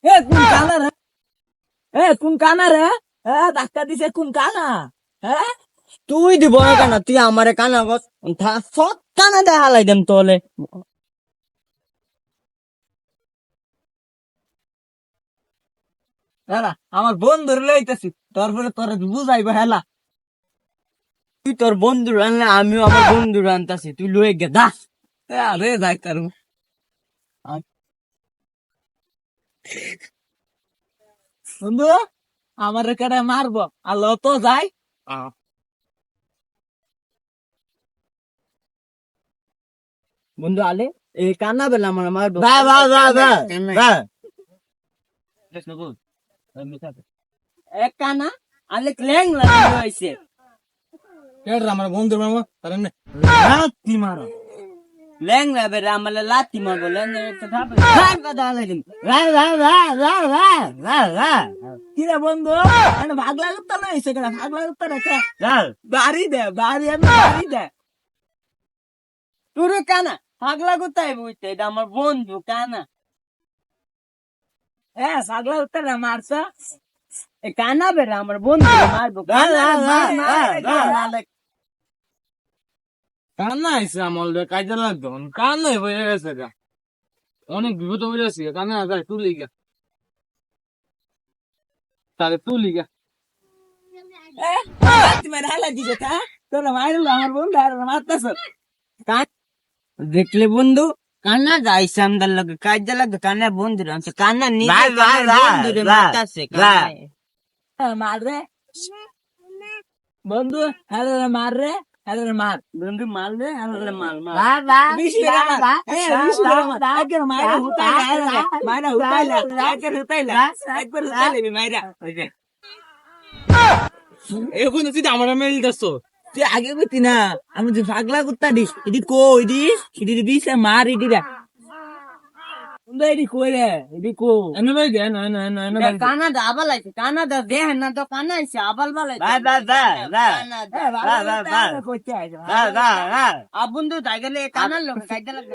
এ কোন কানা রে? কোন কানা রে? ধাক্কা দিছে কোন কানা? হ্যাঁ, তুই দিব না কানা, তুই আমারে কানা গছ সব কানা দেয় হালাই দেম তোলে। হেলা আমার বন্ধুর লইতেছি, তারপরে তোরে বুঝাইবো হেলা। তুই তোর বন্ধু আনলে আমিও আমার বন্ধু আনতাছি, তুই লয়ে গে দা। আরে যাই তার বন্ধু, আমার কেটে মারবো আলো তো যাই। বন্ধু আলে এই কান্না বেলা আমার মারবো। যা যা যা যা যা। এক কানা আলে ক্ল্যাং লাগি হইছে। কেডা আমার বন্ধুর মামা তার এমনি লাথি মারো। ল্যাং লাবে আমালে লাতি মারবো, ল্যাং একটা থাপে খান কথা হালাই দেম। যা যা যা যা যা যা যা। কি রে বন্ধু, মানে ভাগলা করতে না এসে কেন ভাগলা করতে রেখে বাড়ি দে, বাড়ি আমি বাড়ি দে। তোর কানা পাগলা কোথায় বুঝতে, এটা আমার বন্ধু কানা। ভাগলা করতে রে মারছ। এ কানা বেরা আমার বন্ধু মারবো। কান্না আইসে আমল কাজে লাগতো কান্না হয়ে গেছে গা, অনেক বিপদ হয়ে গেছে কান্না যায় তুলি গা, তাহলে তুলি গা। তোমার হালা দিছে তা তোরা মারলো আমার বন্ধু আর মারতেছ। দেখলে বন্ধু কান্না যাইছে আমদার লগে কাজে লাগবে, কান্না বন্ধু আনছে, কান্না নিজে বন্ধুরে মারতাছে। মার রে বন্ধু, হ্যালো মার রে, হ্যালো মার বন্ধু মারলে হ্যাঁ মার মার বেশি করে মার, বেশি করে মার, একবার মাইরা হুতাইলা, মাইরা হুতাইলা, একবার হুতাইলা, একবার হুতাইলা মাইরা। এখন তুই আমার মেল দাসো, তুই আগে কইতি না আমি যে পাগলা কুত্তা দিস এদি কই দিস এদি বিছে মার এদি রে বন্ধু, এদি কই রে এদি কো এনে ভাই দে না না না না কানা দা আবাল আইছে, কানা দা দেহ না তো কানা আইছে আবাল বালাইছে। কইতে আইছো বন্ধু তাই গেলে কানার লোক কাইতে লাগবে।